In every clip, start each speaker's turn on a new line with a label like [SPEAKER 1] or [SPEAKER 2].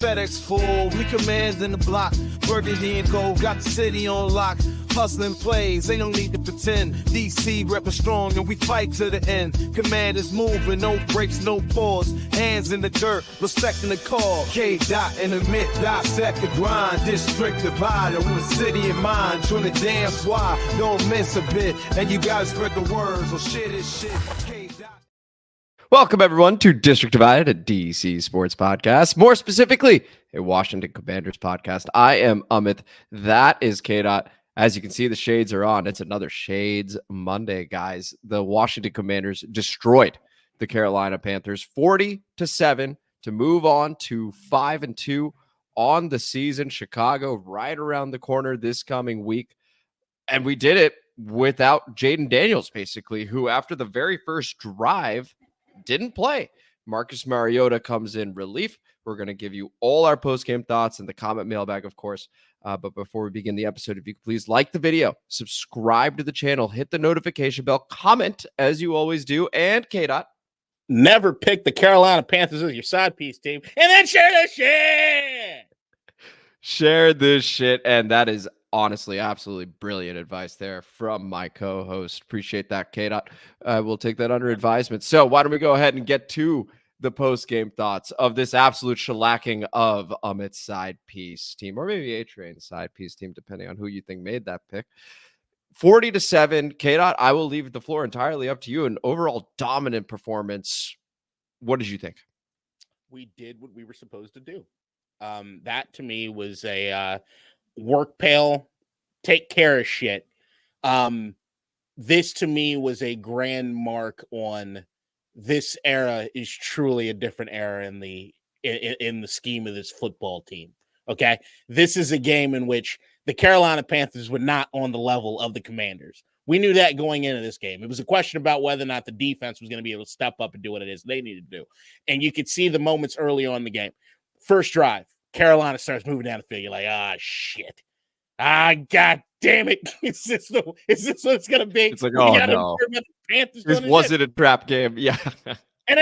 [SPEAKER 1] FedEx full, we commanding the block. Burgundy and gold, got the city on lock. Hustling plays, they don't need to pretend. DC reppin' strong and we fight to the end. Commanders moving, no breaks, no pause. Hands in the dirt, respecting the call. K-Dot in the mid, dissect the grind. District divided with a city in mind. Trying to dance why, don't miss a bit. And you gotta spread the words, or shit is shit. K-Dot.
[SPEAKER 2] Welcome, everyone, to District Divided, a DC sports podcast. More specifically, a Washington Commanders podcast. I am Amit. That is K-Dot. As you can see, the shades are on. It's another Shades Monday, guys. The Washington Commanders destroyed the Carolina Panthers 40-7 to move on to 5-2 on the season. Chicago right around the corner this coming week. And we did it without Jayden Daniels, basically, who after the very first drive didn't play. Marcus Mariota comes in relief. We're going to give you all our post-game thoughts and the comment mailbag, of course. But before we begin the episode, if you could please like the video, subscribe to the channel, hit the notification bell, comment as you always do, and K-Dot.
[SPEAKER 3] Never pick the Carolina Panthers as your side piece team, and then share this shit.
[SPEAKER 2] Share this shit, and that is honestly absolutely brilliant advice there from my co-host. Appreciate that, K-Dot. We'll take that under advisement. So why don't we go ahead and get to the post-game thoughts of this absolute shellacking of Amit's side piece team, or maybe A-Train's side piece team, depending on who you think made that pick. 40-7, K-Dot, I will leave the floor entirely up to you. An overall dominant performance. What did you think?
[SPEAKER 3] We did what we were supposed to do. That to me was a work pail, take care of shit. This to me was a grand mark on this era is truly a different era in the scheme of this football team. Okay. This is a game in which the Carolina Panthers were not on the level of the Commanders. We knew that going into this game. It was a question about whether or not the defense was going to be able to step up and do what it is they needed to do. And you could see the moments early on in the game. First drive, Carolina starts moving down the field. You're like, shit. God damn it. Is this what it's going to be?
[SPEAKER 2] It's like, oh, no. This wasn't a trap game. Yeah.
[SPEAKER 3] And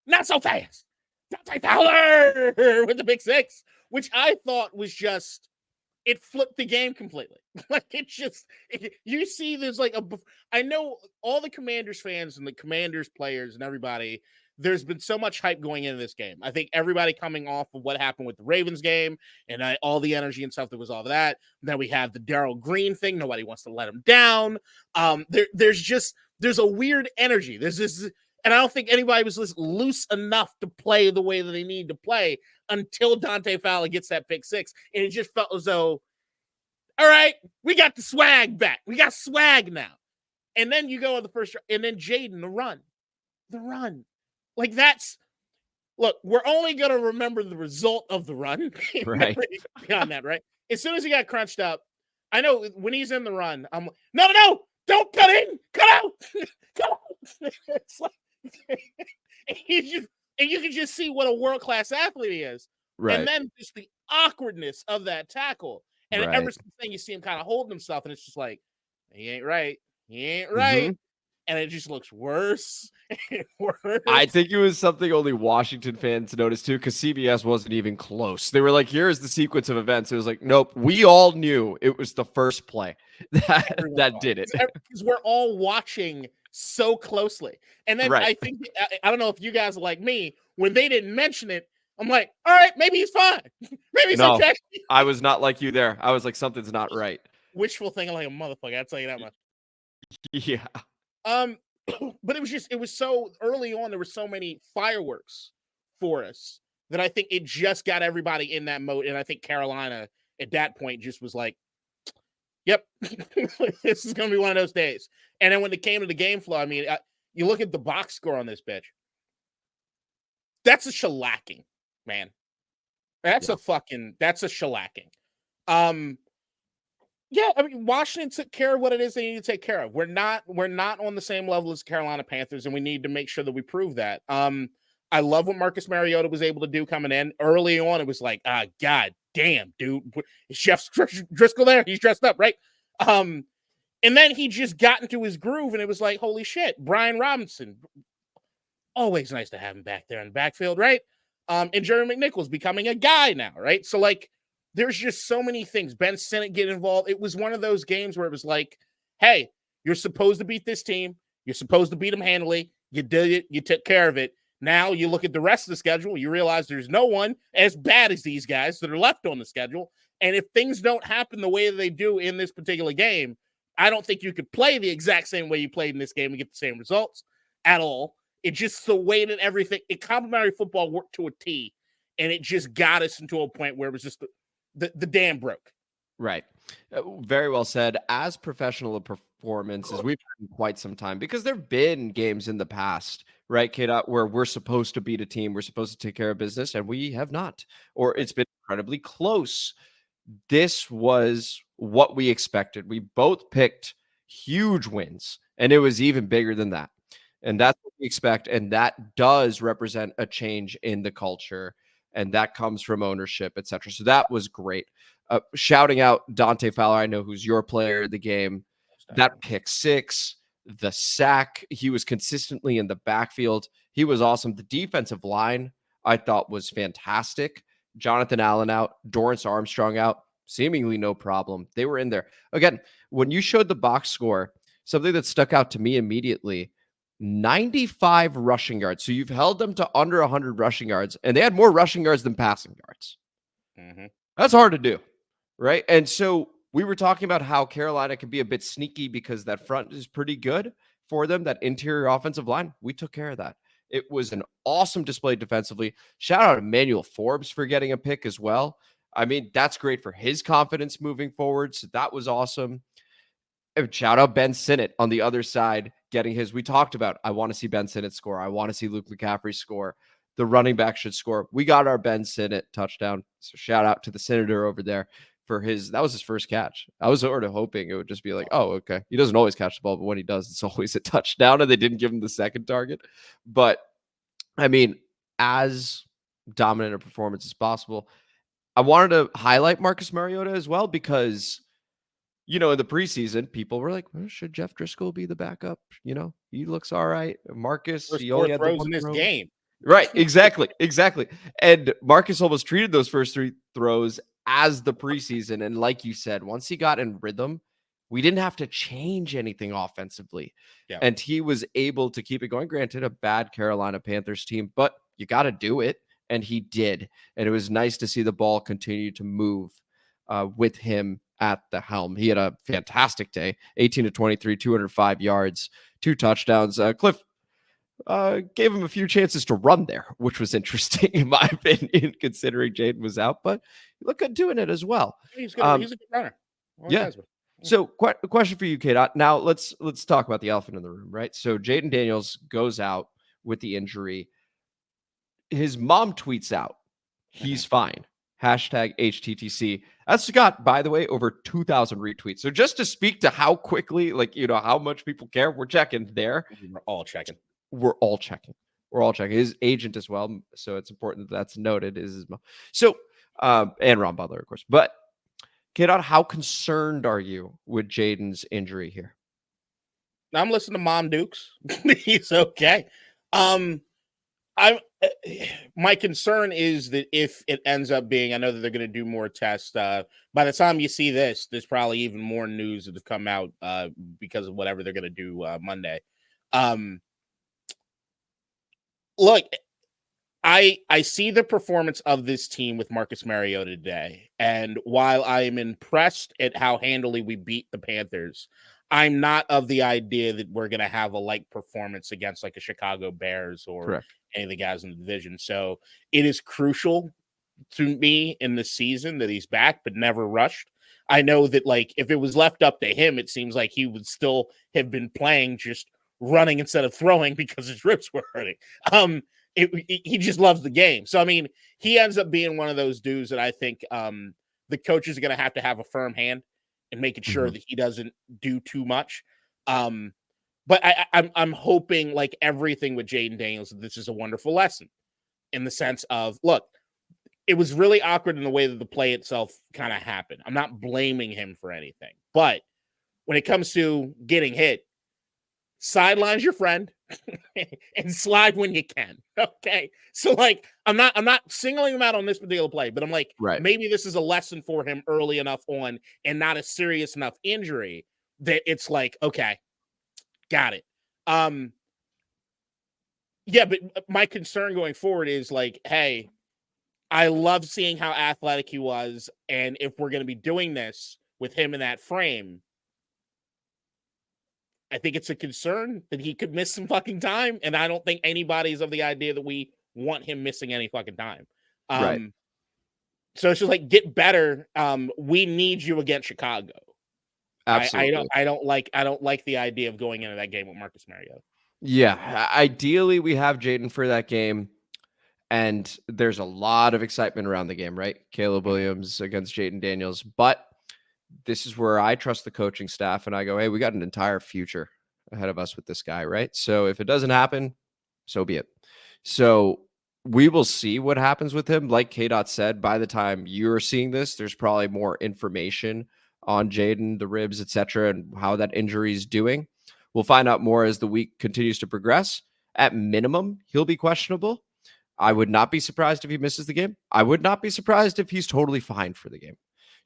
[SPEAKER 3] not so fast. Dante Fowler with the pick six, which I thought was just, it flipped the game completely. Like, you see, there's like I know all the Commanders fans and the Commanders players and everybody, there's been so much hype going into this game. I think everybody coming off of what happened with the Ravens game and all the energy and stuff that was all of that. Then we have the Darryl Green thing. Nobody wants to let him down. There's a weird energy. There's this, and I don't think anybody was loose enough to play the way that they need to play until Dante Fowler gets that pick six. And it just felt as though, all right, we got the swag back. We got swag now. And then you go on the first, and then Jayden, the run. Like look, we're only going to remember the result of the run.
[SPEAKER 2] Right.
[SPEAKER 3] Beyond that, right? As soon as he got crunched up, I know when he's in the run, I'm like, no, don't cut in, cut out. It's like, and you can just see what a world-class athlete he is.
[SPEAKER 2] Right.
[SPEAKER 3] And then just the awkwardness of that tackle. And
[SPEAKER 2] right.
[SPEAKER 3] Ever since then, you see him kind of holding himself, and it's just like, he ain't right. Mm-hmm. And it just looks worse and worse.
[SPEAKER 2] I think it was something only Washington fans noticed too, because CBS wasn't even close. They were like, here's the sequence of events. It was like, nope, we all knew it was the first play that did it.
[SPEAKER 3] Because we're all watching so closely. And then right. I don't know if you guys are like me, when they didn't mention it, I'm like, all right, maybe he's fine. Maybe he's okay.
[SPEAKER 2] I was not like you there. I was like, something's not right.
[SPEAKER 3] Wishful thinking like a motherfucker, I'll tell you that much.
[SPEAKER 2] Yeah.
[SPEAKER 3] But it was so early on, there were so many fireworks for us that I think it just got everybody in that mode. And I think Carolina at that point just was like, yep, this is going to be one of those days. And then when it came to the game flow, I mean, you look at the box score on this bitch. That's a shellacking, man. That's a shellacking. Yeah, I mean, Washington took care of what it is they need to take care of. We're not on the same level as Carolina Panthers, and we need to make sure that we prove that. I love what Marcus Mariota was able to do coming in. Early on, it was like, God damn, dude. Is Jeff Driscoll there? He's dressed up, right? And then he just got into his groove, and it was like, holy shit, Brian Robinson. Always nice to have him back there in the backfield, right? And Jeremy McNichols becoming a guy now, right? So, like, there's just so many things. Ben Sinnott get involved. It was one of those games where it was like, hey, you're supposed to beat this team. You're supposed to beat them handily. You did it. You took care of it. Now you look at the rest of the schedule. You realize there's no one as bad as these guys that are left on the schedule. And if things don't happen the way that they do in this particular game, I don't think you could play the exact same way you played in this game and get the same results at all. It's just the way that everything, complementary football worked to a T, and it just got us into a point where it was just the dam broke.
[SPEAKER 2] Right. Very well said. As professional a performances, we've had in quite some time, because there have been games in the past, right, K-Dot, where we're supposed to beat a team, we're supposed to take care of business, and we have not, or it's been incredibly close. This was what we expected. We both picked huge wins, and it was even bigger than that. And that's what we expect, and that does represent a change in the culture, and that comes from ownership, etc. So that was great. Shouting out Dante Fowler, I know who's your player of the game. That pick six, the sack, he was consistently in the backfield. He was awesome. The defensive line, I thought, was fantastic. Jonathan Allen out, Dorrance Armstrong out, seemingly no problem. They were in there. Again, when you showed the box score, something that stuck out to me immediately, 95 rushing yards. So you've held them to under 100 rushing yards, and they had more rushing yards than passing yards.
[SPEAKER 3] Mm-hmm.
[SPEAKER 2] That's hard to do, right? And so we were talking about how Carolina can be a bit sneaky because that front is pretty good for them, that interior offensive line. We took care of that. It was an awesome display defensively. Shout out Emmanuel Forbes for getting a pick as well. I mean, that's great for his confidence moving forward. So that was awesome. Shout out Ben Sinnott on the other side, getting his. We talked about, I want to see Ben Sinnott score. I want to see Luke McCaffrey score. The running back should score. We got our Ben Sinnott touchdown. So shout out to the Senator over there for his. That was his first catch. I was sort of hoping it would just be like, oh, okay. He doesn't always catch the ball, but when he does, it's always a touchdown, and they didn't give him the second target. But I mean, as dominant a performance as possible. I wanted to highlight Marcus Mariota as well, because in the preseason, people were like, well, should Jeff Driscoll be the backup? He looks all right. Marcus,
[SPEAKER 3] First
[SPEAKER 2] he only had
[SPEAKER 3] throws in this game.
[SPEAKER 2] Right, exactly. And Marcus almost treated those first three throws as the preseason. And like you said, once he got in rhythm, we didn't have to change anything offensively.
[SPEAKER 3] Yeah.
[SPEAKER 2] And he was able to keep it going. Granted, a bad Carolina Panthers team, but you got to do it. And he did. And it was nice to see the ball continue to move with him at the helm. He had a fantastic day, 18 to 23, 205 yards, 2 touchdowns. Cliff gave him a few chances to run there, which was interesting in my opinion, considering Jayden was out, but he looked good doing it as well.
[SPEAKER 3] He's a good runner.
[SPEAKER 2] Yeah. So question for you, K-Dot. Now let's talk about the elephant in the room, right? So Jayden Daniels goes out with the injury. His mom tweets out, he's fine. Hashtag HTTC. That's got, by the way, over 2,000 retweets. So just to speak to how quickly, how much people care, we're checking there.
[SPEAKER 3] We're all checking.
[SPEAKER 2] We're all checking. His agent as well. So it's important that that's noted. Is his mom. So, and Ron Butler, of course. But, K-Dot, how concerned are you with Jayden's injury here?
[SPEAKER 3] I'm listening to Mom Dukes. He's okay. My concern is that if it ends up being, I know that they're going to do more tests. By the time you see this, there's probably even more news that have come out because of whatever they're going to do Monday. Look, I see the performance of this team with Marcus Mariota today, and while I am impressed at how handily we beat the Panthers, I'm not of the idea that we're going to have a like performance against like a Chicago Bears or
[SPEAKER 2] Correct.
[SPEAKER 3] Any of the guys in the division. So it is crucial to me in the season that he's back, but never rushed. I know that if it was left up to him, it seems like he would still have been playing, just running instead of throwing because his ribs were hurting. He just loves the game. So, I mean, he ends up being one of those dudes that I think the coaches are going to have a firm hand and making sure that he doesn't do too much. But I'm hoping, like everything with Jayden Daniels, this is a wonderful lesson in the sense of, look, it was really awkward in the way that the play itself kind of happened. I'm not blaming him for anything. But when it comes to getting hit, Sidelines your friend and slide when you can. Okay. So like I'm not singling him out on this particular play, but I'm like,
[SPEAKER 2] Right.
[SPEAKER 3] maybe this is a lesson for him early enough on and not a serious enough injury that it's like, okay, got it. Yeah, but my concern going forward is like, hey, I love seeing how athletic he was, and if we're going to be doing this with him in that frame, I think it's a concern that he could miss some fucking time, and I don't think anybody's of the idea that we want him missing any fucking time.
[SPEAKER 2] Right.
[SPEAKER 3] So it's just like, get better. We need you against Chicago.
[SPEAKER 2] Absolutely.
[SPEAKER 3] I don't like the idea of going into that game with Marcus Mariota.
[SPEAKER 2] Yeah. Ideally, we have Jayden for that game. And there's a lot of excitement around the game, right? Caleb Williams against Jayden Daniels. But this is where I trust the coaching staff and I go, hey, we got an entire future ahead of us with this guy, right? So if it doesn't happen, so be it. So we will see what happens with him. Like K-Dot said, by the time you're seeing this, there's probably more information on Jayden, the ribs, etc., and how that injury is doing. We'll find out more as the week continues to progress. At minimum, he'll be questionable. I would not be surprised if he misses the game. I would not be surprised if he's totally fine for the game.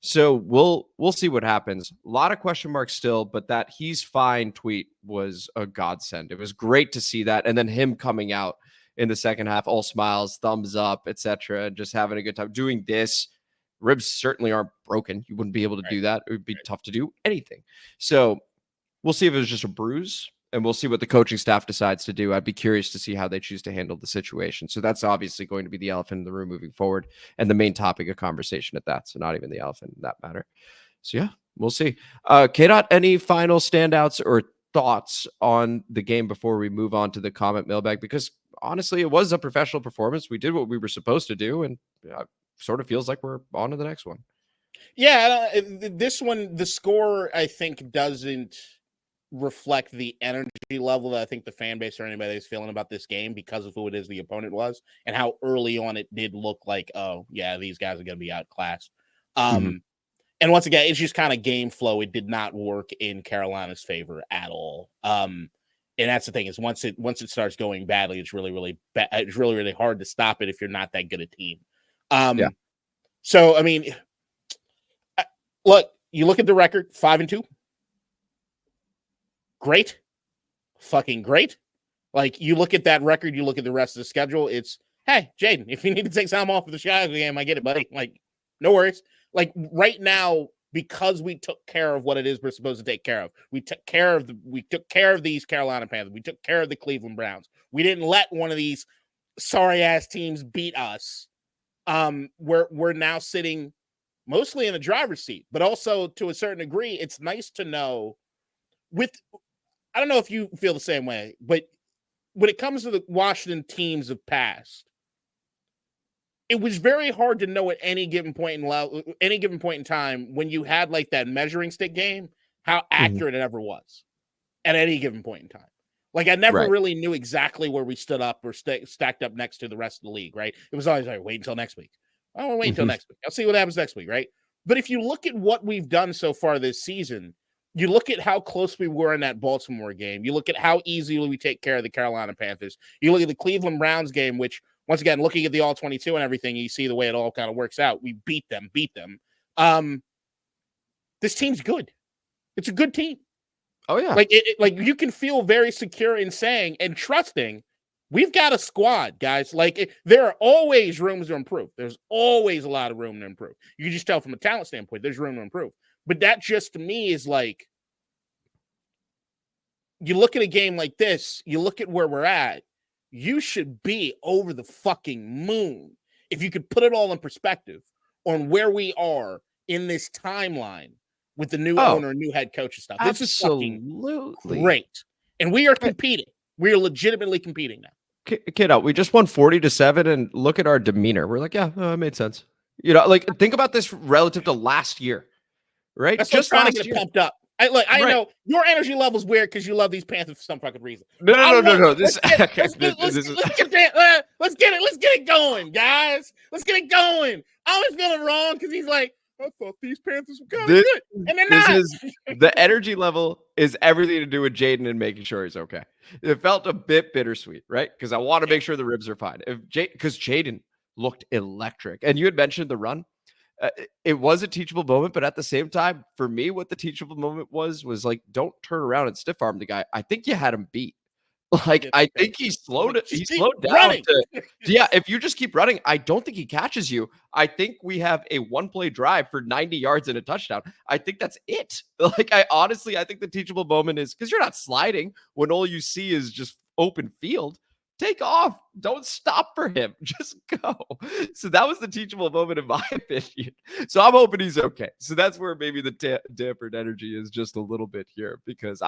[SPEAKER 2] So we'll see what happens. A lot of question marks still, but that he's fine tweet was a godsend. It was great to see that. And then him coming out in the second half, all smiles, thumbs up, etc., just having a good time. Doing this, ribs certainly aren't broken. You wouldn't be able to do that. It would be tough to do anything. So we'll see if it was just a bruise. And we'll see what the coaching staff decides to do. I'd be curious to see how they choose to handle the situation. So that's obviously going to be the elephant in the room moving forward and the main topic of conversation at that. So not even the elephant in that matter. So yeah, we'll see. K-Dot, any final standouts or thoughts on the game before we move on to the comment mailbag? Because honestly, it was a professional performance. We did what we were supposed to do. And sort of feels like we're on to the next one.
[SPEAKER 3] Yeah, this one, the score, I think, doesn't reflect the energy level that I think the fan base or anybody is feeling about this game because of who it is the opponent was and how early on it did look like, oh, yeah, these guys are going to be outclassed. And once again, it's just kind of game flow. It did not work in Carolina's favor at all. And that's the thing is once it starts going badly, it's really, really bad. It's really, really hard to stop it if you're not that good a team. So, I mean, look, you look at the record, 5-2. Great. Fucking great. Like, you look at that record, you look at the rest of the schedule, it's, hey, Jayden, if you need to take time off of the Chicago game, I get it, buddy. Like, no worries. Like, right now, because we took care of what it is we're supposed to take care of, we took care of these Carolina Panthers. We took care of the Cleveland Browns. We didn't let one of these sorry-ass teams beat us. We're now sitting mostly in the driver's seat, but also, to a certain degree, it's nice to know I don't know if you feel the same way, but when it comes to the Washington teams of past, it was very hard to know at any given point in time when you had like that measuring stick game, how accurate it ever was at any given point in time. Like I never really knew exactly where we stood up or stacked up next to the rest of the league, right? It was always like, wait until next week. I'll wait until next week. I'll see what happens next week, right? But if you look at what we've done so far this season, you look at how close we were in that Baltimore game. You look at how easily we take care of the Carolina Panthers. You look at the Cleveland Browns game, which, once again, looking at the All-22 and everything, you see the way it all kind of works out. We beat them. This team's good. It's a good team.
[SPEAKER 2] Oh, yeah.
[SPEAKER 3] Like you can feel very secure in saying and trusting we've got a squad, guys. Like, there are always rooms to improve. There's always a lot of room to improve. You can just tell from a talent standpoint, there's room to improve. But that just to me is like, you look at a game like this, you look at where we're at, you should be over the fucking moon if you could put it all in perspective on where we are in this timeline with the new owner, new head coach and stuff. This is fucking great. And we are competing. We are legitimately competing now.
[SPEAKER 2] Kiddo, we just won 40-7 and look at our demeanor. We're like, yeah, it made sense. You know, like think about this relative to last year. Right,
[SPEAKER 3] that's just trying to get pumped up. I know your energy level is weird because you love these Panthers for some fucking reason.
[SPEAKER 2] No.
[SPEAKER 3] Let's get it going, guys. Let's get it going. I always feeling wrong because he's like, I thought these Panthers were kind of
[SPEAKER 2] This,
[SPEAKER 3] good, and they're
[SPEAKER 2] this
[SPEAKER 3] not.
[SPEAKER 2] is the energy level is everything to do with Jayden and making sure he's okay. It felt a bit bittersweet, right? Because I want to make sure the ribs are fine. Because Jayden looked electric, and you had mentioned the run. It was a teachable moment, but at the same time, for me, what the teachable moment was like, don't turn around and stiff arm the guy. I think you had him beat. Like, I think he slowed it. He slowed down yeah. If you just keep running, I don't think he catches you. I think we have a 1-play drive for 90 yards and a touchdown. I think that's it. Like, I think the teachable moment is because you're not sliding when all you see is just open field. Take off. Don't stop for him. Just go. So that was the teachable moment, in my opinion. So I'm hoping he's okay. So that's where maybe the dampered energy is just a little bit here because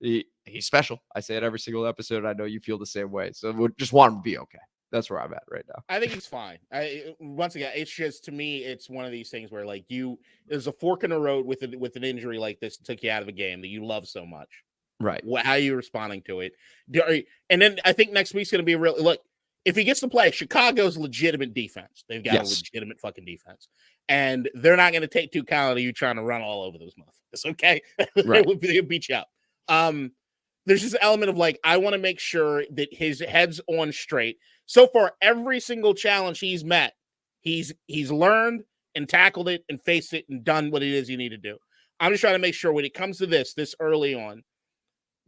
[SPEAKER 2] he's special. I say it every single episode. I know you feel the same way. So we just want him to be okay. That's where I'm at right now.
[SPEAKER 3] I think he's fine. Once again, it's just, to me, it's one of these things where like there's a fork in the road with an injury like this that took you out of a game that you love so much.
[SPEAKER 2] Right.
[SPEAKER 3] How are you responding to it? And then I think next week's going to be a real look. If he gets to play, Chicago's legitimate defense. They've got a legitimate fucking defense. And they're not going to take 2 count of you trying to run all over those motherfuckers. Okay.
[SPEAKER 2] Right.
[SPEAKER 3] They'll beat you up. There's just an element of like, I want to make sure that his head's on straight. So far, every single challenge he's met, he's learned and tackled it and faced it and done what it is you need to do. I'm just trying to make sure when it comes to this early on,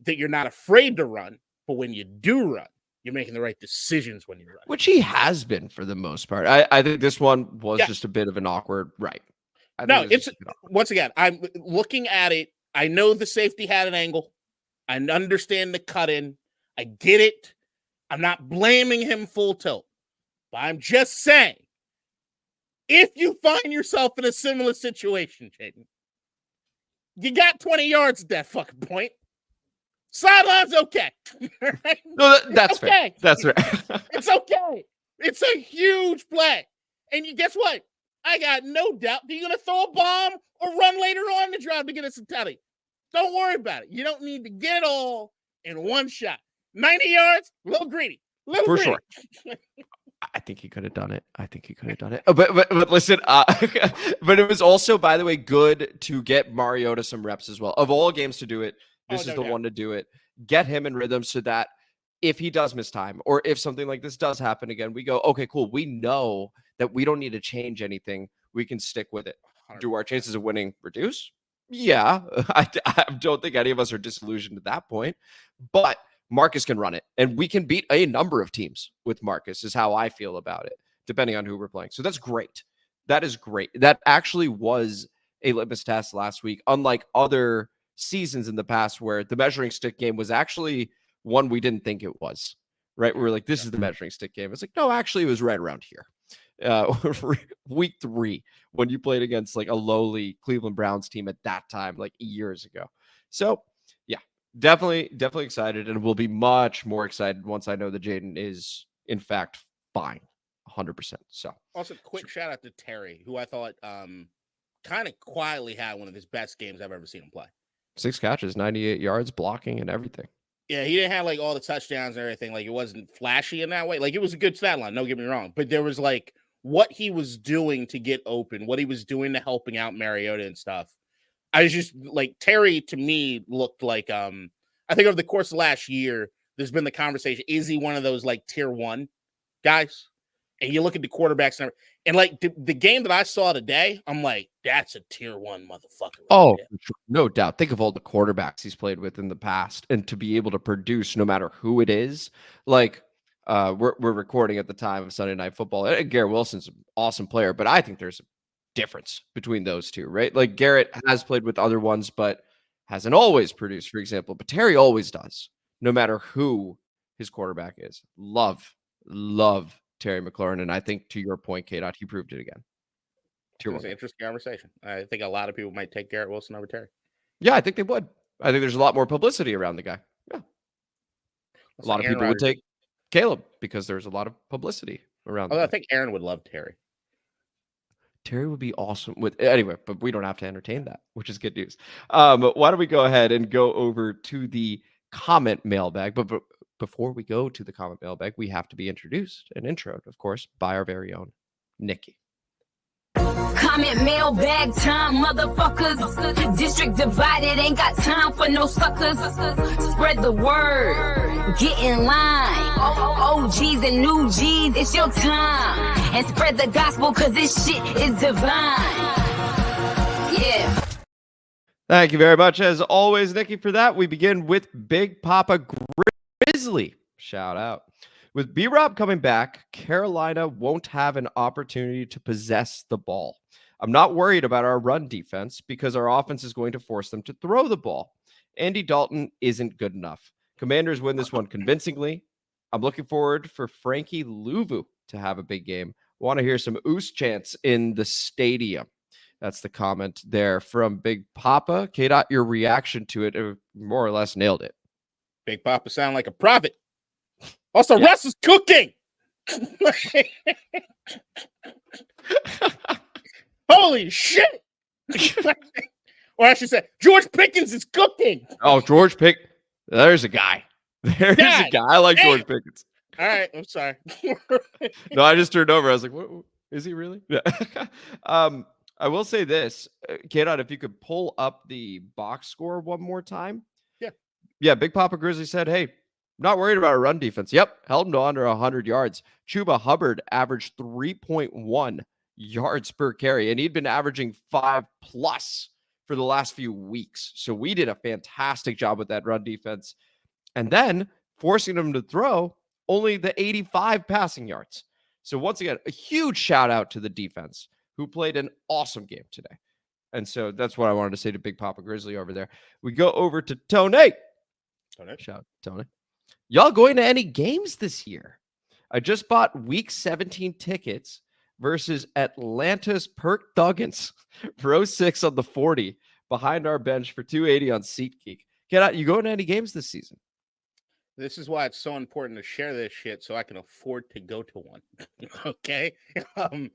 [SPEAKER 3] that you're not afraid to run, but when you do run, you're making the right decisions when you run.
[SPEAKER 2] Which he has been for the most part. I think this one was just a bit of an awkward right.
[SPEAKER 3] No, it's once again, I'm looking at it. I know the safety had an angle. I understand the cut in. I get it. I'm not blaming him full tilt, but I'm just saying, if you find yourself in a similar situation, Jayden, you got 20 yards at that fucking point. Sideline's okay. Right?
[SPEAKER 2] No, that's
[SPEAKER 3] okay.
[SPEAKER 2] Fair. That's fair.
[SPEAKER 3] It's okay. It's a huge play. And guess what? I got no doubt that you're going to throw a bomb or run later on in the drive to get us a tutty. Don't worry about it. You don't need to get it all in one shot. 90 yards, a little greedy.
[SPEAKER 2] For sure. I think he could have done it. But listen, but it was also, by the way, good to get Mariota some reps as well. Of all games to do it, this is the one to do it. Get him in rhythm so that if he does miss time or if something like this does happen again, we go, okay, cool. We know that we don't need to change anything. We can stick with it. 100%. Do our chances of winning reduce? Yeah. I don't think any of us are disillusioned at that point. But Marcus can run it, and we can beat a number of teams with Marcus is how I feel about it, depending on who we're playing. So that's great. That is great. That actually was a litmus test last week, unlike other seasons in the past where the measuring stick game was actually one we didn't think it was, right? We were like, this is the measuring stick game. It's like, no, actually it was right around here. Week 3, when you played against like a lowly Cleveland Browns team at that time, like years ago. So yeah, definitely excited, and we'll be much more excited once I know that Jayden is in fact fine, 100%. So
[SPEAKER 3] also quick shout out to Terry, who I thought kind of quietly had one of his best games I've ever seen him play.
[SPEAKER 2] 6 catches, 98 yards, blocking and everything.
[SPEAKER 3] Yeah, he didn't have like all the touchdowns and everything. Like, it wasn't flashy in that way. Like, it was a good stat line, don't get me wrong. But there was like what he was doing to get open, what he was doing to helping out Mariota and stuff. I was just like, Terry to me looked like I think over the course of last year, there's been the conversation, is he one of those like tier 1 guys? And you look at the quarterbacks and like the game that I saw today, I'm like, that's a tier 1 motherfucker.
[SPEAKER 2] Oh, no doubt. Think of all the quarterbacks he's played with in the past, and to be able to produce no matter who it is. Like we're recording at the time of Sunday Night Football. And Garrett Wilson's an awesome player, but I think there's a difference between those two, right? Like Garrett has played with other ones, but hasn't always produced, for example. But Terry always does, no matter who his quarterback is. Love Terry McLaurin, and I think to your point, K-Dot, he proved it again.
[SPEAKER 3] It was an interesting conversation. I think a lot of people might take Garrett Wilson over Terry.
[SPEAKER 2] Yeah, I think they would. I think there's a lot more publicity around the guy. Yeah. A lot of people would take Caleb because there's a lot of publicity around.
[SPEAKER 3] I think Aaron would love Terry.
[SPEAKER 2] Terry would be awesome anyway, but we don't have to entertain that, which is good news. Why don't we go ahead and go over to the comment mailbag? But before we go to the comment mailbag, we have to be introduced and introed, of course, by our very own Nikki.
[SPEAKER 4] comment, mailbag time, motherfuckers. District divided, ain't got time for no suckers. Spread the word, get in line. OGs and new G's, it's your time. And spread the gospel, cause this shit is divine. Yeah.
[SPEAKER 2] Thank you very much, as always, Nikki, for that. We begin with Big Papa Grizzly. Shout out. With B-Rob coming back, Carolina won't have an opportunity to possess the ball. I'm not worried about our run defense because our offense is going to force them to throw the ball. Andy Dalton isn't good enough. Commanders win this one convincingly. I'm looking forward for Frankie Louvu to have a big game. Want to hear some Oos chants in the stadium. That's the comment there from Big Papa. K-Dot, your reaction to it more or less nailed it.
[SPEAKER 3] Big Papa sound like a prophet. Also, yeah. Russ is cooking. Holy shit. Or I should say, George Pickens is cooking.
[SPEAKER 2] Oh, George Pickens. There's a guy. There's a guy. I like George Pickens.
[SPEAKER 3] All right. I'm sorry.
[SPEAKER 2] No, I just turned over. I was like, what is he really? Yeah. I will say this, K-Dot, if you could pull up the box score one more time. Yeah. Big Papa Grizzly said, hey, not worried about a run defense. Yep. Held him to under 100 yards. Chuba Hubbard averaged 3.1 yards per carry, and he'd been averaging 5+ for the last few weeks. So we did a fantastic job with that run defense. And then forcing them to throw only the 85 passing yards. So once again, a huge shout out to the defense who played an awesome game today. And so that's what I wanted to say to Big Papa Grizzly over there. We go over to Tony. Shout out to Tony. Y'all going to any games this year? I just bought week 17 tickets versus Atlanta's Perk Duggins. Row 6 on the 40 behind our bench for 280 on SeatGeek. You going to any games this season?
[SPEAKER 3] This is why it's so important to share this shit so I can afford to go to one. Okay? I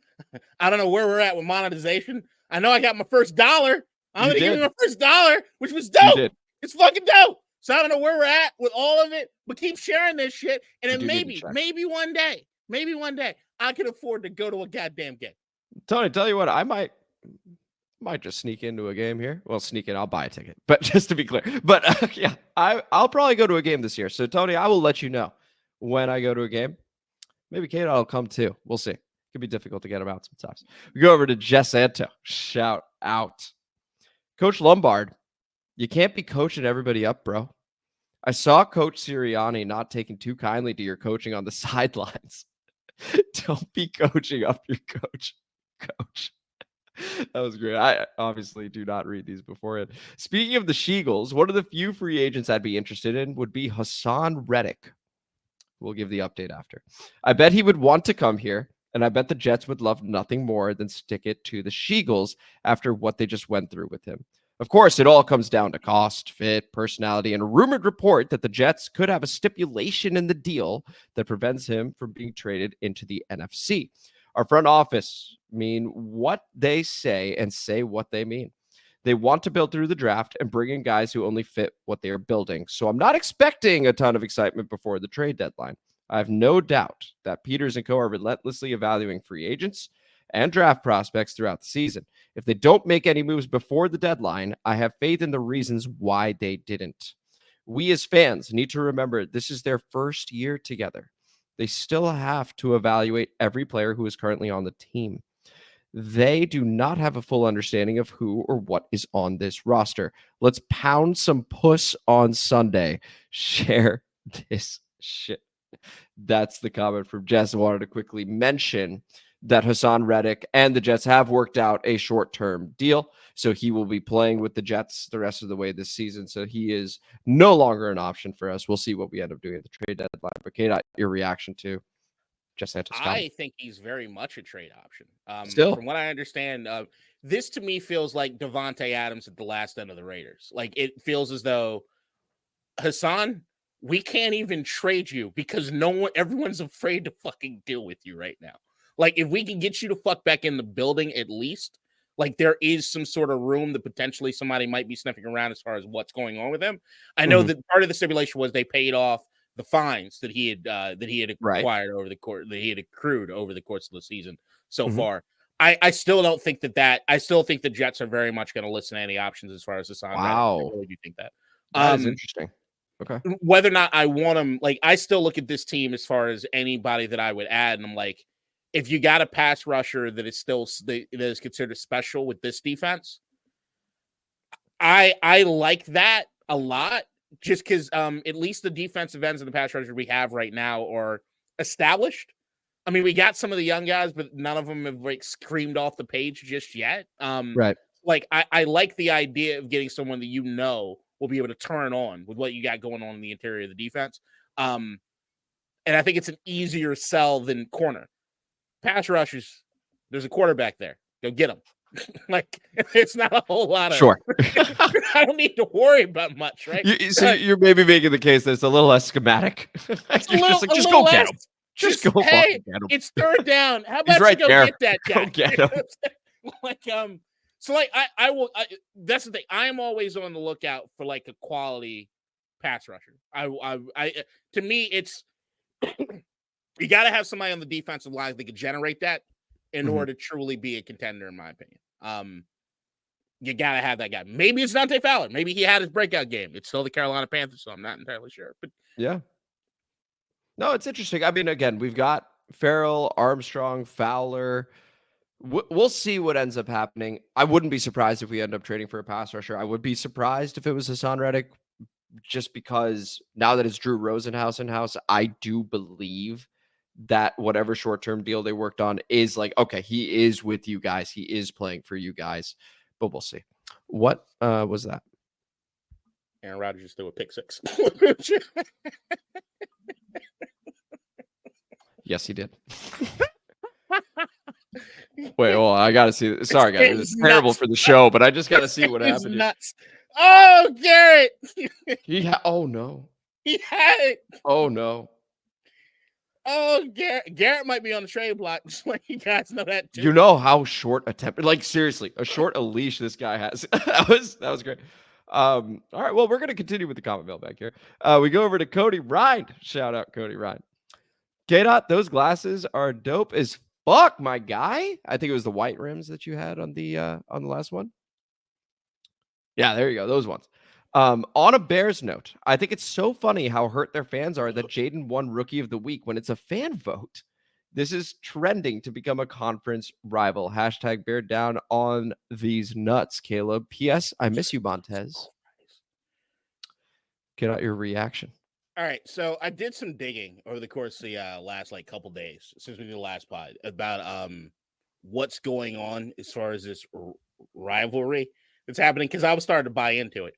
[SPEAKER 3] don't know where we're at with monetization. I know I got my first $1. I'm going to give you my first $1, which was dope. It's fucking dope. So I don't know where we're at with all of it, but keep sharing this shit. And then maybe one day, I can afford to go to a goddamn game.
[SPEAKER 2] Tony, tell you what, I might just sneak into a game here. Well, sneak in, I'll buy a ticket, but just to be clear. But yeah, I'll probably go to a game this year. So Tony, I will let you know when I go to a game. Maybe Kate will come too. We'll see. It could be difficult to get him out sometimes. We go over to Jess Anto. Shout out. Coach Lombard, you can't be coaching everybody up, bro. I saw Coach Sirianni not taking too kindly to your coaching on the sidelines. Don't be coaching up your coach. That was great. I obviously do not read these beforehand. Speaking of the Sheagles, one of the few free agents I'd be interested in would be Hassan Reddick. We'll give the update after. I bet he would want to come here, and I bet the Jets would love nothing more than stick it to the Sheagles after what they just went through with him. Of course, it all comes down to cost, fit, personality, and a rumored report that the Jets could have a stipulation in the deal that prevents him from being traded into the NFC. Our front office mean what they say and say what they mean. They want to build through the draft and bring in guys who only fit what they are building. So I'm not expecting a ton of excitement before the trade deadline. I have no doubt that Peters and co are relentlessly evaluating free agents and draft prospects throughout the season. If they don't make any moves before the deadline, I have faith in the reasons why they didn't. We as fans need to remember this is their first year together. They still have to evaluate every player who is currently on the team. They do not have a full understanding of who or what is on this roster. Let's pound some puss on Sunday. Share this shit. That's the comment from Jess. I wanted to quickly mention that Hassan Reddick and the Jets have worked out a short-term deal. So he will be playing with the Jets the rest of the way this season. So he is no longer an option for us. We'll see what we end up doing at the trade deadline. But Kate, your reaction to Jess Santos?
[SPEAKER 3] I think he's very much a trade option.
[SPEAKER 2] Still,
[SPEAKER 3] from what I understand, this to me feels like Devontae Adams at the last end of the Raiders. Like it feels as though Hassan, we can't even trade you because everyone's afraid to fucking deal with you right now. Like, if we can get you to fuck back in the building at least, like, there is some sort of room that potentially somebody might be sniffing around as far as what's going on with him. I know that part of the stipulation was they paid off the fines that he had acquired over the course, that he had accrued over the course of the season so far. I still don't think that I still think the Jets are very much going to listen to any options as far as Hassan Reddick.
[SPEAKER 2] Wow.
[SPEAKER 3] I really do think that.
[SPEAKER 2] That is interesting. Okay.
[SPEAKER 3] Whether or not I want him, like, I still look at this team as far as anybody that I would add, and I'm like, if you got a pass rusher that is still that is considered special with this defense, I like that a lot, just because at least the defensive ends and the pass rushers we have right now are established. I mean, we got some of the young guys, but none of them have like screamed off the page just yet.
[SPEAKER 2] Right.
[SPEAKER 3] Like I like the idea of getting someone that will be able to turn on with what you got going on in the interior of the defense. And I think it's an easier sell than corner. Pass rushers, there's a quarterback there. Go get him. Like, it's not a whole lot of.
[SPEAKER 2] Sure.
[SPEAKER 3] I don't need to worry about much, right?
[SPEAKER 2] You're maybe making the case that it's a little less schematic.
[SPEAKER 3] Just go get him. Just go get him. It's third down. How about
[SPEAKER 2] right
[SPEAKER 3] you go
[SPEAKER 2] there.
[SPEAKER 3] get that guy?
[SPEAKER 2] Go get him.
[SPEAKER 3] Like, so like I will. That's the thing. I am always on the lookout for like a quality pass rusher. I to me, it's you got to have somebody on the defensive line that can generate that in order to truly be a contender, in my opinion. You got to have that guy. Maybe it's Dante Fowler. Maybe he had his breakout game. It's still the Carolina Panthers, so I'm not entirely sure. But
[SPEAKER 2] yeah. No, it's interesting. I mean, again, we've got Farrell, Armstrong, Fowler. We'll see what ends up happening. I wouldn't be surprised if we end up trading for a pass rusher. I would be surprised if it was Hassan Reddick, just because now that it's Drew Rosenhaus in house, I do believe that whatever short-term deal they worked on is like, okay, he is with you guys. He is playing for you guys, but we'll see. What was that?
[SPEAKER 3] Aaron Rodgers just threw a pick six.
[SPEAKER 2] Yes, he did. Wait, well, I got to see this. Sorry, guys. It's terrible for the show, but I just got to see what happened.
[SPEAKER 3] Nuts. Oh, Garrett.
[SPEAKER 2] Oh, no.
[SPEAKER 3] He had it.
[SPEAKER 2] Oh, no.
[SPEAKER 3] Oh, Garrett might be on the trade block. Just let you guys know that too.
[SPEAKER 2] You know how short a temper, like seriously, a short a leash this guy has. that was great. All right, well, we're gonna continue with the comment mailbag here. We go over to Cody Ryan. Shout out Cody Ryan. K-Dot, those glasses are dope as fuck, my guy. I think it was the white rims that you had on the last one. Yeah, there you go. Those ones. On a Bears note, I think it's so funny how hurt their fans are that Jayden won Rookie of the Week when it's a fan vote. This is trending to become a conference rival. Hashtag bear down on these nuts, Caleb. P.S. I miss you, Montez. Get out your reaction.
[SPEAKER 3] All right, so I did some digging over the course of the last couple days since we did the last pod about what's going on as far as this rivalry that's happening, because I was starting to buy into it.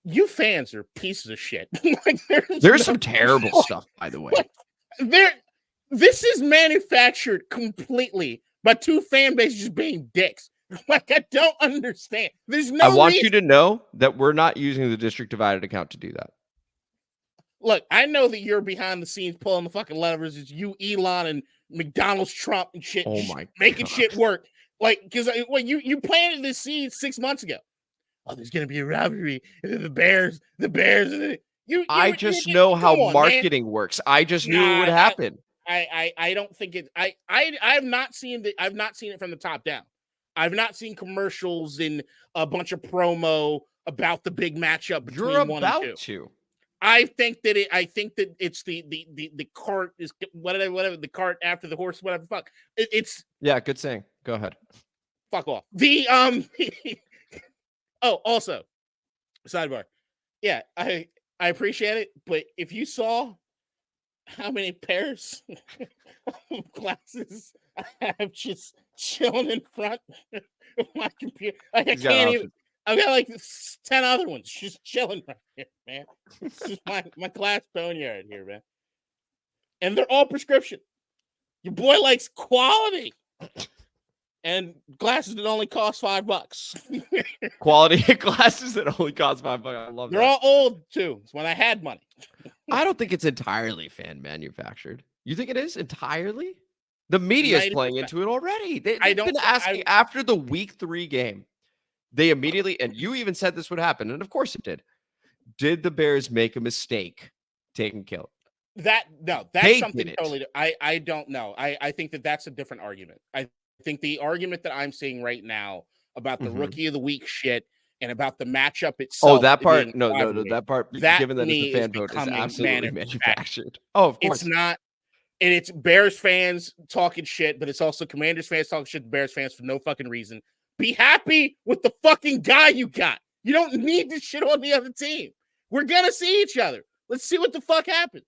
[SPEAKER 3] You fans are pieces of shit. Like,
[SPEAKER 2] there's some terrible stuff, by the way.
[SPEAKER 3] This is manufactured completely by two fan bases just being dicks. Like, I don't understand. There's no.
[SPEAKER 2] I want you to know that we're not using the District Divided account to do that.
[SPEAKER 3] Look, I know that you're behind the scenes pulling the fucking levers. It's you, Elon, and McDonald's Trump and shit.
[SPEAKER 2] Oh my
[SPEAKER 3] making
[SPEAKER 2] God.
[SPEAKER 3] Shit work. Like, because you planted this seed 6 months ago. Oh, there's gonna be a rivalry. The Bears. I
[SPEAKER 2] just know how marketing works. I just knew it would happen.
[SPEAKER 3] I don't think it. I've not seen it from the top down. I've not seen commercials and a bunch of promo about the big matchup between
[SPEAKER 2] You're
[SPEAKER 3] one
[SPEAKER 2] about
[SPEAKER 3] and two.
[SPEAKER 2] to.
[SPEAKER 3] I think that it's the cart is whatever the cart after the horse, whatever. Fuck. It's
[SPEAKER 2] yeah. Good saying. Go ahead.
[SPEAKER 3] Fuck off. The Oh, also, sidebar. Yeah, I appreciate it, but if you saw how many pairs of glasses I have just chilling in front of my computer, like I can't even. I've got like 10 other ones just chilling right here, man. It's just my glass boneyard here, man. And they're all prescription. Your boy likes quality. And glasses that only cost $5.
[SPEAKER 2] Quality glasses that only cost $5. I love that.
[SPEAKER 3] They're all old too. It's when I had money.
[SPEAKER 2] I don't think it's entirely fan manufactured. You think it is entirely? The media is playing into it already. They've been asking after the week 3 game. They immediately, and you even said this would happen, and of course it did. Did the Bears make a mistake taking Caleb?
[SPEAKER 3] That's something totally. I don't know. I think that's a different argument. I think the argument that I'm seeing right now about the
[SPEAKER 2] Mhm.
[SPEAKER 3] rookie of the week shit and about the matchup itself.
[SPEAKER 2] Oh, that
[SPEAKER 3] being
[SPEAKER 2] part. No,
[SPEAKER 3] rivalry,
[SPEAKER 2] that part,
[SPEAKER 3] that
[SPEAKER 2] given
[SPEAKER 3] to
[SPEAKER 2] that it's a
[SPEAKER 3] me is
[SPEAKER 2] fan vote, is
[SPEAKER 3] becoming
[SPEAKER 2] absolutely
[SPEAKER 3] manufactured.
[SPEAKER 2] manufactured. Oh, of
[SPEAKER 3] It's
[SPEAKER 2] course.
[SPEAKER 3] not, and it's Bears fans talking shit, but it's also Commanders fans talking shit to Bears fans for no fucking reason. Be happy with the fucking guy you got. You don't need to shit on the other team. We're gonna see each other. Let's see what the fuck happens.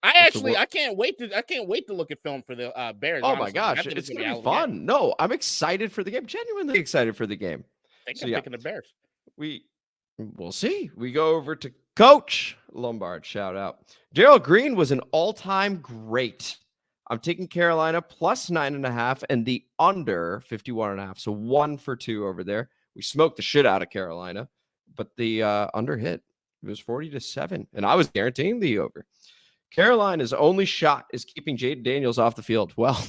[SPEAKER 3] I can't wait to look at film for the Bears.
[SPEAKER 2] Oh my
[SPEAKER 3] Honestly. I
[SPEAKER 2] gosh,
[SPEAKER 3] think
[SPEAKER 2] it's
[SPEAKER 3] gonna
[SPEAKER 2] gonna be
[SPEAKER 3] a hell of a game.
[SPEAKER 2] fun. No, I'm excited for the game. Genuinely excited for the game.
[SPEAKER 3] I think
[SPEAKER 2] So
[SPEAKER 3] I'm
[SPEAKER 2] yeah,
[SPEAKER 3] picking the Bears.
[SPEAKER 2] we'll see. We go over to Coach Lombard. Shout out. Gerald Green was an all-time great. I'm taking Carolina plus 9.5 and the under 51.5. So 1 for 2 over there. We smoked the shit out of Carolina, but the under hit. It was 40-7, and I was guaranteeing the over. Carolina's only shot is keeping Jayden Daniels off the field. Well,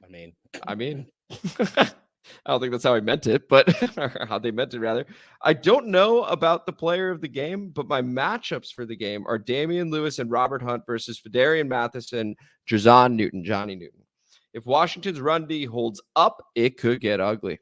[SPEAKER 2] I mean, I don't think that's how I meant it, but or how they meant it rather. I don't know about the player of the game, but my matchups for the game are Damian Lewis and Robert Hunt versus Fedarian Matheson, Jazon Newton, Johnny Newton. If Washington's run D holds up, it could get ugly.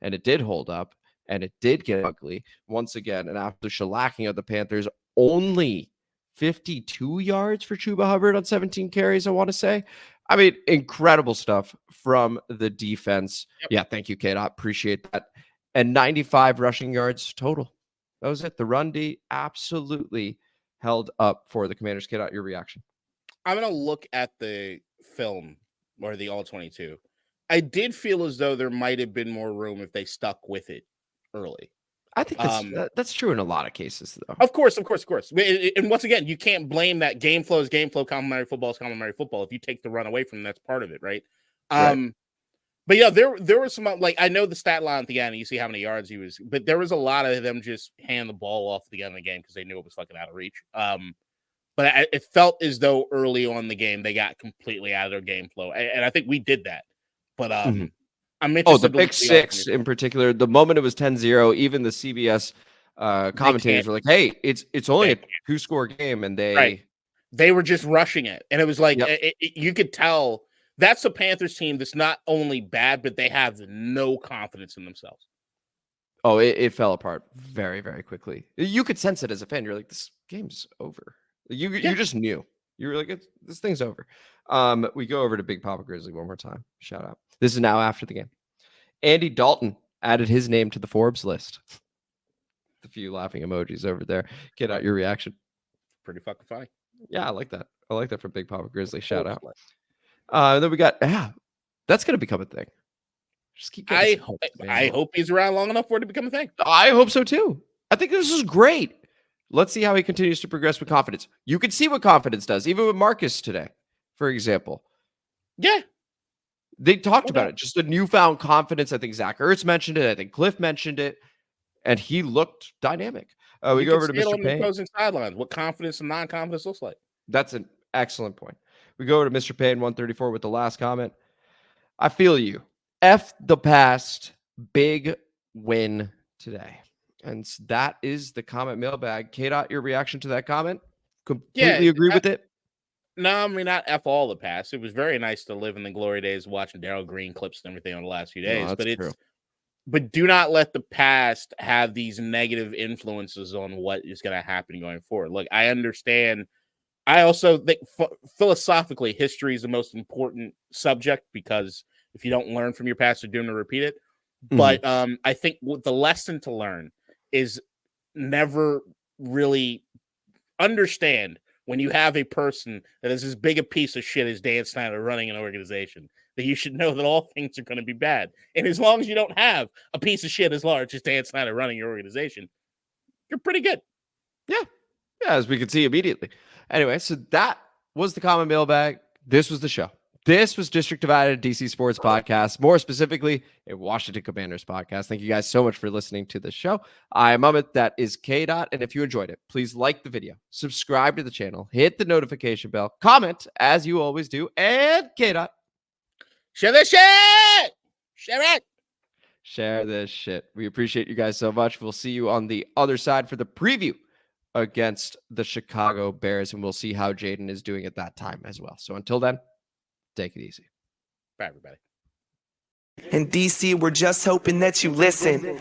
[SPEAKER 2] And it did hold up, and it did get ugly once again. And after shellacking of the Panthers, only 52 yards for Chuba Hubbard on 17 carries, I want to say. I mean, incredible stuff from the defense. Yep. Yeah, thank you, Kate. I appreciate that. And 95 rushing yards total. That was it. The run D absolutely held up for the Commanders. Kate, your reaction?
[SPEAKER 3] I'm going to look at the film or the All-22. I did feel as though there might have been more room if they stuck with it early.
[SPEAKER 2] I think that's true in a lot of cases, though.
[SPEAKER 3] Of course. And once again, you can't blame that. Game flow is game flow. Complementary football is complementary football. If you take the run away from them, that's part of it, right? Right. But yeah, there was some, like, I know the stat line at the end, you see how many yards he was, but there was a lot of them just hand the ball off at the end of the game because they knew it was fucking out of reach. But it felt as though early on in the game, they got completely out of their game flow. And I think we did that. But I'm interested.
[SPEAKER 2] The pick six in particular, the moment it was 10-0, even the CBS commentators were like, hey, it's only a 2-score game. And
[SPEAKER 3] they were just rushing it. And it was like, you could tell that's a Panthers team that's not only bad, but they have no confidence in themselves.
[SPEAKER 2] Oh, it fell apart very, very quickly. You could sense it as a fan. You're like, this game's over. You just knew. You were like, this thing's over. We go over to Big Papa Grizzly one more time. Shout out. This is now after the game. Andy Dalton added his name to the Forbes list. A few laughing emojis over there. Get out your reaction.
[SPEAKER 3] Pretty fucking funny.
[SPEAKER 2] Yeah, I like that. I like that from Big Papa Grizzly. Shout out. Then we got, that's going to become a thing. Just keep getting
[SPEAKER 3] I hope he's around long enough for it to become a thing.
[SPEAKER 2] I hope so too. I think this is great. Let's see how he continues to progress with confidence. You can see what confidence does, even with Marcus today, for example.
[SPEAKER 3] Yeah.
[SPEAKER 2] They talked about it. Just a newfound confidence. I think Zach Ertz mentioned it. I think Cliff mentioned it. And he looked dynamic. We go over to Mr. Payne.
[SPEAKER 3] The opposing sidelines, what confidence and non-confidence looks like.
[SPEAKER 2] That's an excellent point. We go over to Mr. Payne 134 with the last comment. I feel you. F the past. Big win today. And that is the comment mailbag. K-Dot, your reaction to that comment? Completely agree with it?
[SPEAKER 3] No, I mean, not F all the past. It was very nice to live in the glory days watching Darryl Green clips and everything on the last few days. But do not let the past have these negative influences on what is going to happen going forward. Look, I understand. I also think philosophically, history is the most important subject because if you don't learn from your past, you're doomed to repeat it. Mm-hmm. But I think the lesson to learn is never really understand when you have a person that is as big a piece of shit as Dan Snyder running an organization, that you should know that all things are going to be bad. And as long as you don't have a piece of shit as large as Dan Snyder running your organization, you're pretty good.
[SPEAKER 2] Yeah. Yeah, as we can see immediately. Anyway, so that was the common mailbag. This was the show. This was District Divided DC Sports Podcast, more specifically a Washington Commanders podcast. Thank you guys so much for listening to the show. I am Amit. That is K-Dot. And if you enjoyed it, please like the video, subscribe to the channel, hit the notification bell, comment as you always do, and K-Dot.
[SPEAKER 3] Share this shit! Share it!
[SPEAKER 2] Share this shit. We appreciate you guys so much. We'll see you on the other side for the preview against the Chicago Bears, and we'll see how Jayden is doing at that time as well. So until then, take it easy.
[SPEAKER 3] Bye, everybody.
[SPEAKER 5] In DC, we're just hoping that you listen.